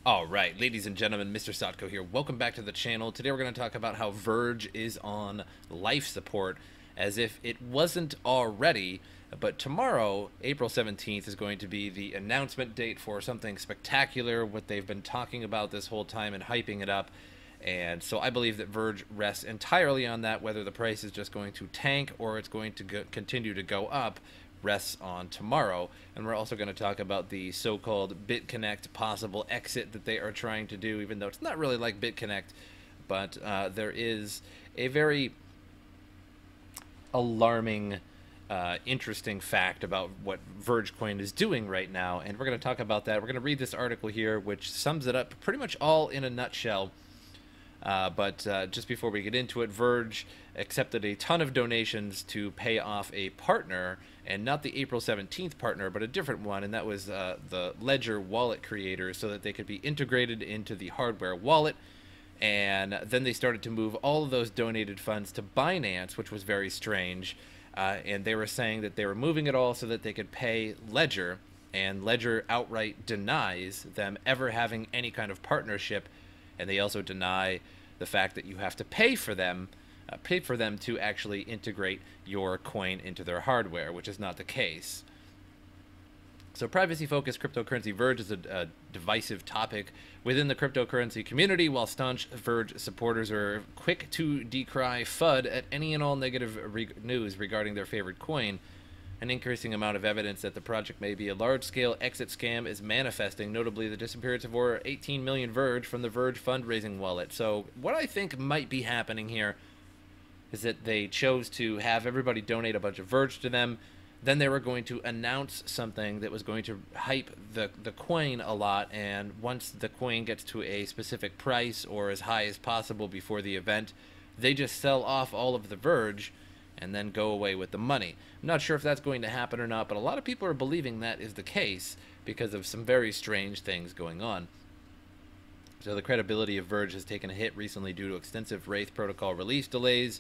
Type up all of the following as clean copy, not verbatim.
All right, ladies and gentlemen, MrSotko here. Welcome back to the channel. Today we're going to talk about how Verge is on life support, as if it wasn't already. But tomorrow, April 17th, is going to be the announcement date for something spectacular, what they've been talking about this whole time and hyping it up. And so I believe that Verge rests entirely on that. Whether the price is just going to tank or it's going to continue to go up rests on tomorrow. And we're also going to talk about the so-called BitConnect possible exit that they are trying to do, even though it's not really like BitConnect. But there is a very alarming, interesting fact about what Vergecoin is doing right now. And we're going to talk about that. We're going to read this article here, which sums it up pretty much all in a nutshell. But just before we get into it, Verge accepted a ton of donations to pay off a partner, and not the April 17th partner, but a different one, and that was the Ledger wallet creators, so that they could be integrated into the hardware wallet. And then they started to move all of those donated funds to Binance, which was very strange. And they were saying that they were moving it all so that they could pay Ledger, and Ledger outright denies them ever having any kind of partnership. And they also deny the fact that you have to pay for them to actually integrate your coin into their hardware, which is not the case. So privacy-focused cryptocurrency Verge is a divisive topic within the cryptocurrency community, while staunch Verge supporters are quick to decry FUD at any and all negative news regarding their favorite coin. An increasing amount of evidence that the project may be a large-scale exit scam is manifesting, notably the disappearance of over 18 million Verge from the Verge fundraising wallet. So what I think might be happening here is that they chose to have everybody donate a bunch of Verge to them. Then they were going to announce something that was going to hype the coin a lot, and once the coin gets to a specific price or as high as possible before the event, they just sell off all of the Verge and then go away with the money. I'm not sure if that's going to happen or not, but a lot of people are believing that is the case because of some very strange things going on. So the credibility of Verge has taken a hit recently due to extensive Wraith protocol release delays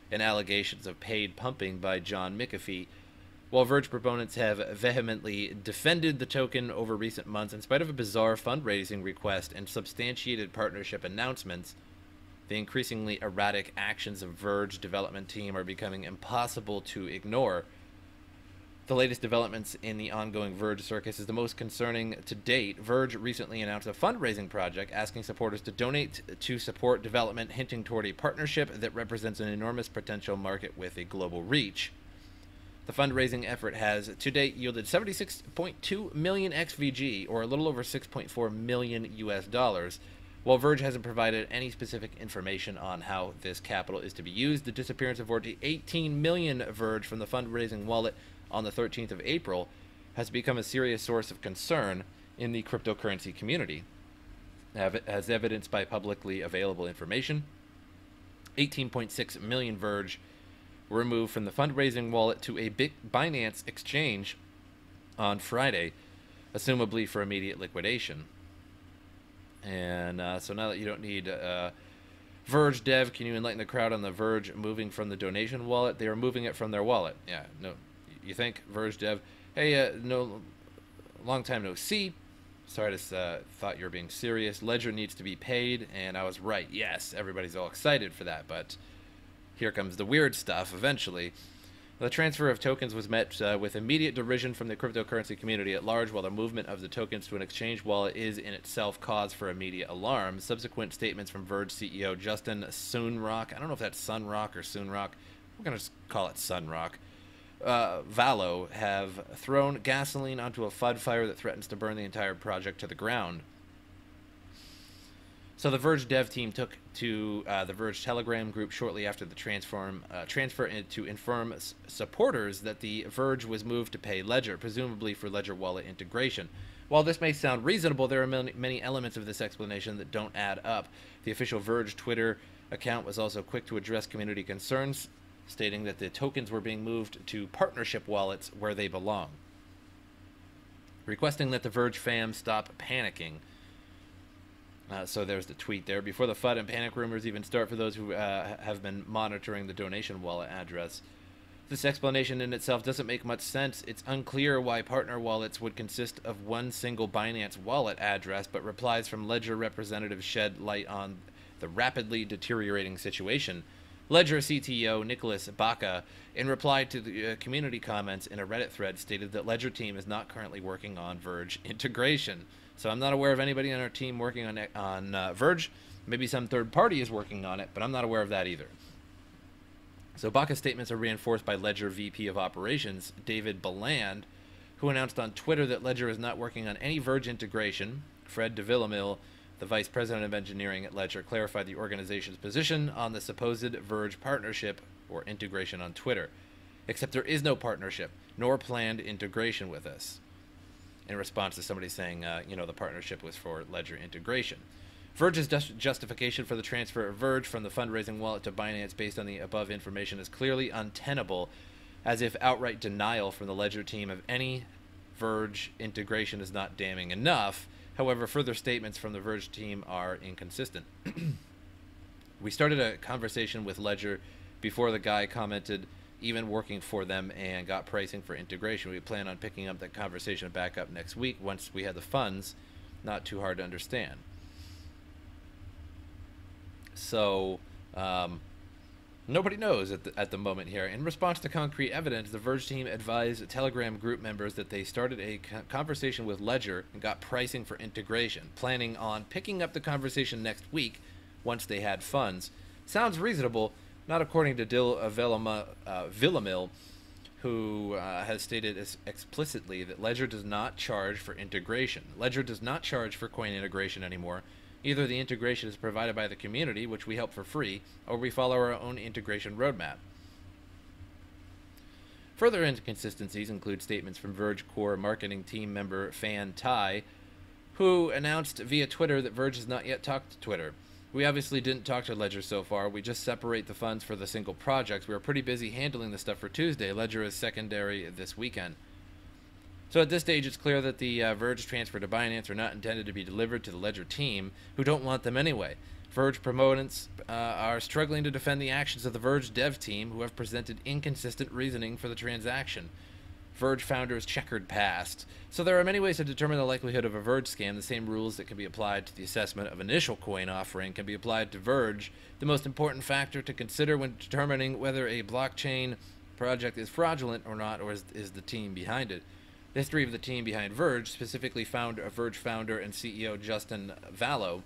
and allegations of paid pumping by John McAfee. While Verge proponents have vehemently defended the token over recent months, in spite of a bizarre fundraising request and substantiated partnership announcements, the increasingly erratic actions of Verge development team are becoming impossible to ignore. The latest developments in the ongoing Verge circus is the most concerning to date. Verge recently announced a fundraising project asking supporters to donate to support development, hinting toward a partnership that represents an enormous potential market with a global reach. The fundraising effort has to date yielded 76.2 million XVG, or a little over 6.4 million US dollars. While Verge hasn't provided any specific information on how this capital is to be used, the disappearance of 18 million Verge from the fundraising wallet on the 13th of April has become a serious source of concern in the cryptocurrency community. As evidenced by publicly available information, 18.6 million Verge were removed from the fundraising wallet to a Binance exchange on Friday, assumably for immediate liquidation. And so now that you don't need Verge Dev, can you enlighten the crowd on the Verge moving from the donation wallet? They are moving it from their wallet. Yeah, no, you think Verge Dev? Hey, no, long time no see. Sorry, to thought you were being serious. Ledger needs to be paid, and I was right. Yes, everybody's all excited for that, but here comes the weird stuff eventually. The transfer of tokens was met with immediate derision from the cryptocurrency community at large, while the movement of the tokens to an exchange wallet is in itself cause for immediate alarm. Subsequent statements from Verge CEO Justin Sunrock, I don't know if that's Sunrock or Soonrock, we're going to call it Sunrock, Valo, have thrown gasoline onto a FUD fire that threatens to burn the entire project to the ground. So the Verge dev team took to the Verge Telegram group shortly after the transfer to inform supporters that the Verge was moved to pay Ledger, presumably for Ledger wallet integration. While this may sound reasonable, there are many elements of this explanation that don't add up. The official Verge Twitter account was also quick to address community concerns, stating that the tokens were being moved to partnership wallets where they belong, requesting that the Verge fam stop panicking. So there's the tweet there. Before the FUD and panic rumors even start, for those who have been monitoring the donation wallet address, This explanation in itself doesn't make much sense. It's unclear why partner wallets would consist of one single Binance wallet address, but replies from Ledger representatives shed light on the rapidly deteriorating situation. Ledger CTO Nicholas Baca, in reply to the community comments in a Reddit thread, stated that Ledger team is not currently working on Verge integration. So I'm not aware of anybody on our team working on Verge. Maybe some third party is working on it, but I'm not aware of that either. So Baca's statements are reinforced by Ledger VP of Operations, David Beland, who announced on Twitter that Ledger is not working on any Verge integration. Fred de Villamil, the vice president of engineering at Ledger, clarified the organization's position on the supposed Verge partnership or integration on Twitter, except there is no partnership nor planned integration with us, in response to somebody saying, the partnership was for Ledger integration. Verge's justification for the transfer of Verge from the fundraising wallet to Binance based on the above information is clearly untenable, as if outright denial from the Ledger team of any Verge integration is not damning enough. However, further statements from the Verge team are inconsistent. We started a conversation with Ledger before the guy commented even working for them and got pricing for integration. We plan on picking up that conversation back up next week once we had the funds. Not too hard to understand. So, nobody knows at the moment here. In response to concrete evidence, the Verge team advised Telegram group members that they started a conversation with Ledger and got pricing for integration, planning on picking up the conversation next week once they had funds. Sounds reasonable, not according to Dil Villamil, who has stated explicitly that Ledger does not charge for integration. Ledger does not charge for coin integration anymore. Either the integration is provided by the community, which we help for free, or we follow our own integration roadmap. Further inconsistencies include statements from Verge core marketing team member Fan Tai, who announced via Twitter that Verge has not yet talked to Twitter. We obviously didn't talk to Ledger so far. We just separate the funds for the single projects. We were pretty busy handling the stuff for Tuesday. Ledger is secondary this weekend. So at this stage, it's clear that the Verge transfer to Binance are not intended to be delivered to the Ledger team, who don't want them anyway. Verge proponents are struggling to defend the actions of the Verge dev team, who have presented inconsistent reasoning for the transaction. Verge founders' checkered past. So there are many ways to determine the likelihood of a Verge scam. The same rules that can be applied to the assessment of initial coin offering can be applied to Verge. The most important factor to consider when determining whether a blockchain project is fraudulent or not, or is the team behind it. The history of the team behind Verge, specifically Verge founder and CEO Justin Vallow,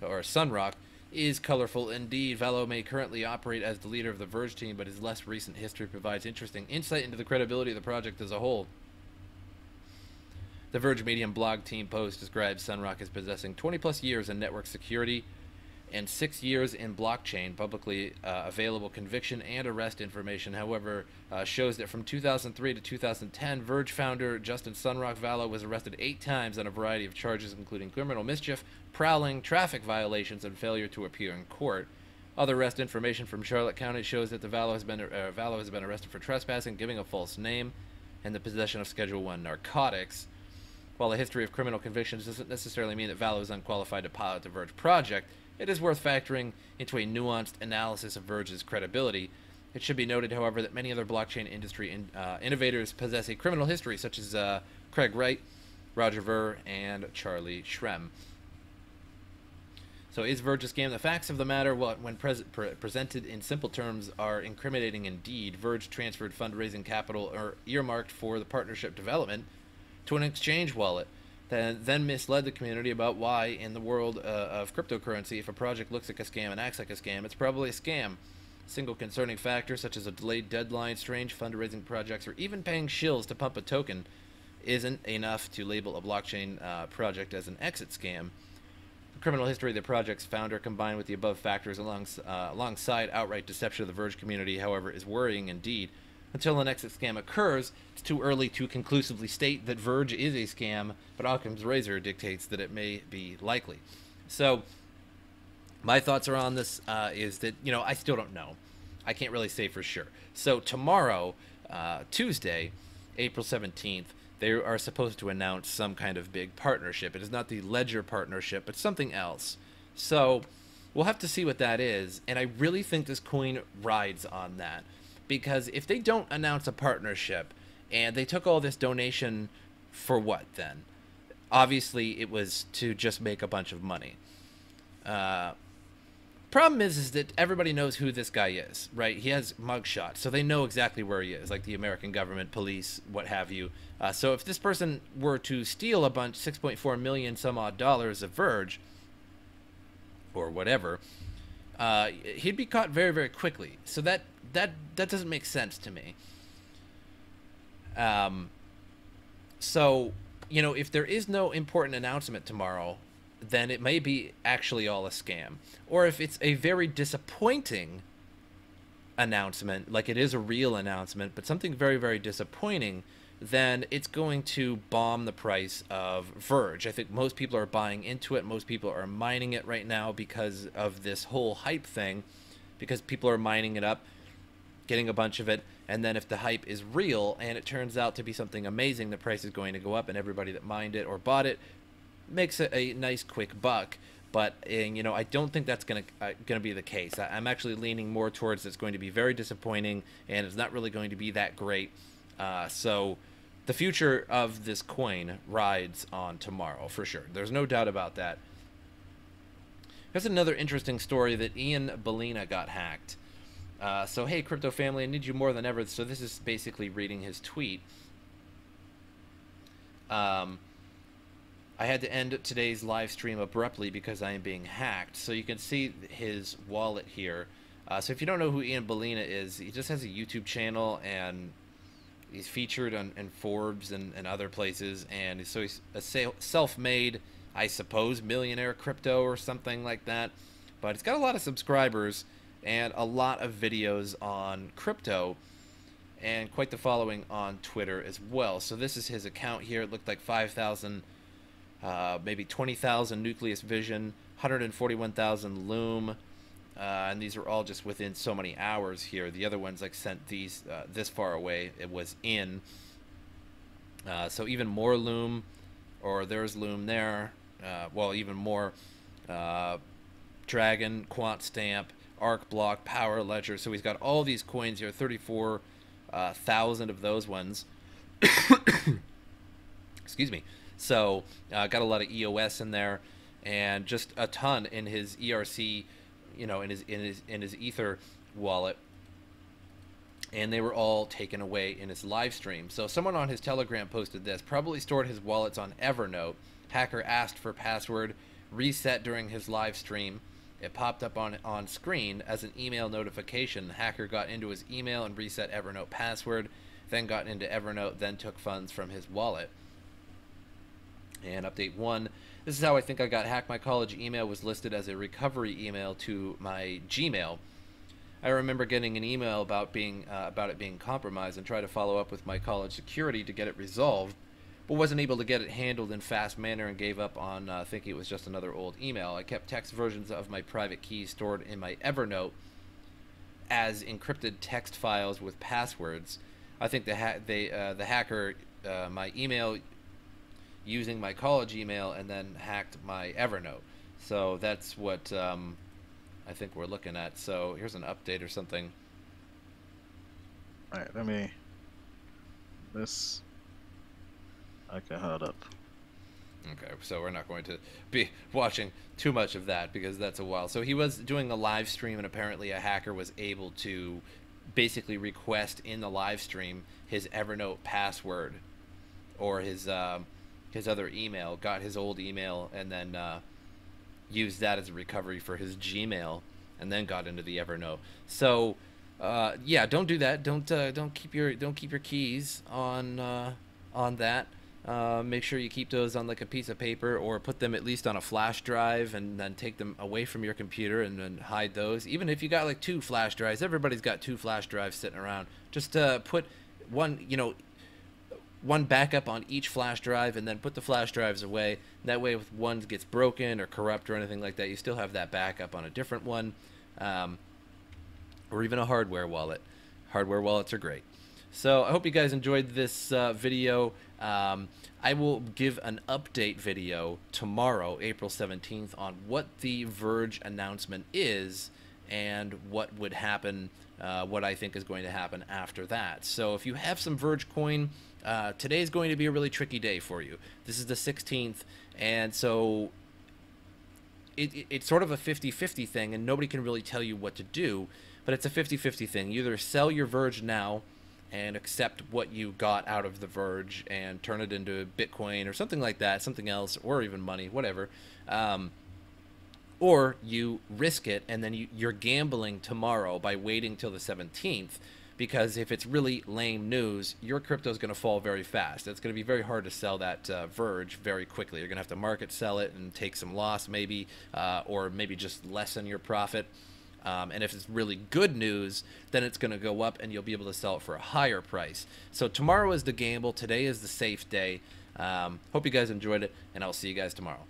or Sunrock, is colorful indeed. Vallow may currently operate as the leader of the Verge team, but his less recent history provides interesting insight into the credibility of the project as a whole. The Verge Medium blog team post describes Sunrock as possessing 20-plus years in network security and 6 years in blockchain publicly available conviction and arrest information. However, shows that from 2003 to 2010, Verge founder Justin Sunrock Vallow was arrested 8 times on a variety of charges, including criminal mischief, prowling, traffic violations, and failure to appear in court. Other arrest information from Charlotte County shows that Vallow has been arrested for trespassing, giving a false name, and the possession of Schedule I narcotics. While a history of criminal convictions doesn't necessarily mean that Vallow is unqualified to pilot the Verge project, it is worth factoring into a nuanced analysis of Verge's credibility. It should be noted, however, that many other blockchain industry innovators possess a criminal history, such as Craig Wright, Roger Ver, and Charlie Shrem. So is Verge a scam? The facts of the matter, when presented in simple terms, are incriminating indeed. Verge transferred fundraising capital earmarked for the partnership development to an exchange wallet, then misled the community about why, in the world of cryptocurrency, if a project looks like a scam and acts like a scam, it's probably a scam. Single concerning factor, such as a delayed deadline, strange fundraising projects, or even paying shills to pump a token, isn't enough to label a blockchain project as an exit scam. The criminal history of the project's founder, combined with the above factors alongside outright deception of the Verge community, however, is worrying indeed. Until an exit scam occurs, it's too early to conclusively state that Verge is a scam, but Occam's razor dictates that it may be likely. So, my thoughts are on this is that, I still don't know. I can't really say for sure. So tomorrow, Tuesday, April 17th, they are supposed to announce some kind of big partnership. It is not the Ledger partnership, but something else. So we'll have to see what that is, and I really think this coin rides on that. because if they don't announce a partnership and they took all this donation for what then? Obviously, it was to just make a bunch of money. Problem is that everybody knows who this guy is, right? He has mugshots, so they know exactly where he is, like the American government, police, what have you. So if this person were to steal a bunch, 6.4 million some odd dollars of Verge, or whatever, he'd be caught very, very quickly. So that doesn't make sense to me. So, you know, if there is no important announcement tomorrow, then it may be actually all a scam. Or if it's a very disappointing announcement, like it is a real announcement, but something very, very disappointing, then it's going to bomb the price of Verge. I think most people are buying into it. Most people are mining it right now because of this whole hype thing, because people are mining it up, getting a bunch of it, and then if the hype is real and it turns out to be something amazing, the price is going to go up, and everybody that mined it or bought it makes it a nice quick buck. But you know, I don't think that's gonna be the case. I'm actually leaning more towards it's going to be very disappointing and it's not really going to be that great. So the future of this coin rides on tomorrow for sure. There's no doubt about that. Here's another interesting story that Ian Bellina got hacked. So hey, crypto family, I need you more than ever. So this is basically reading his tweet. I had to end today's live stream abruptly because I am being hacked. So you can see his wallet here. So if you don't know who Ian Bellina is, he just has a YouTube channel and he's featured in Forbes and other places. And so he's a self-made, I suppose, millionaire crypto or something like that. But he's got a lot of subscribers and a lot of videos on crypto and quite the following on Twitter as well. So this is his account here. It looked like 5,000... maybe 20,000 Nucleus Vision, 141,000 Loom, and these are all just within so many hours here. The other ones like sent these this far away. It was in. So even more Loom, or there's Loom there. Well, even more Dragon, Quant Stamp, Arc Block, Power Ledger. So he's got all these coins here, 34,000 of those ones. Excuse me. So got a lot of EOS in there, and just a ton in his ERC, you know, in his Ether wallet, and they were all taken away in his live stream. So someone on his Telegram posted this. Probably stored his wallets on Evernote. Hacker asked for password, reset during his live stream. It popped up on screen as an email notification. The hacker got into his email and reset Evernote password, then got into Evernote, then took funds from his wallet. And update 1, this is how I think I got hacked. My college email was listed as a recovery email to my Gmail. I remember getting an email about it being compromised and tried to follow up with my college security to get it resolved, but wasn't able to get it handled in fast manner and gave up on thinking it was just another old email. I kept text versions of my private keys stored in my Evernote as encrypted text files with passwords. I think the hacker, my email, using my college email, and then hacked my Evernote. So that's what I think we're looking at. So here's an update or something. Alright, let me... This... Okay, hold up. Okay, so we're not going to be watching too much of that because that's a while. So he was doing a live stream, and apparently a hacker was able to basically request in the live stream his Evernote password or his other email, got his old email, and then used that as a recovery for his Gmail, and then got into the Evernote. So yeah, don't do that. Don't keep your keys on that. Make sure you keep those on like a piece of paper, or put them at least on a flash drive, and then take them away from your computer and then hide those. Even if you got like 2 flash drives, everybody's got 2 flash drives sitting around. Just put one backup on each flash drive, and then put the flash drives away. That way, if one gets broken or corrupt or anything like that, you still have that backup on a different one, or even a hardware wallet. Hardware wallets are great. So I hope you guys enjoyed this video. I will give an update video tomorrow, April 17th, on what the Verge announcement is, and what would happen, what I think is going to happen after that. So if you have some Vergecoin, today is going to be a really tricky day for you. This is the 16th, and so it's sort of a 50-50 thing, and nobody can really tell you what to do, but it's a 50-50 thing. You either sell your Verge now and accept what you got out of the Verge and turn it into Bitcoin or something like that, something else, or even money, whatever. Or you risk it, and then you're gambling tomorrow by waiting till the 17th, because if it's really lame news, your crypto is going to fall very fast. It's going to be very hard to sell that Verge very quickly. You're going to have to market sell it and take some loss maybe, or maybe just lessen your profit. And if it's really good news, then it's going to go up and you'll be able to sell it for a higher price. So tomorrow is the gamble. Today is the safe day. Hope you guys enjoyed it, and I'll see you guys tomorrow.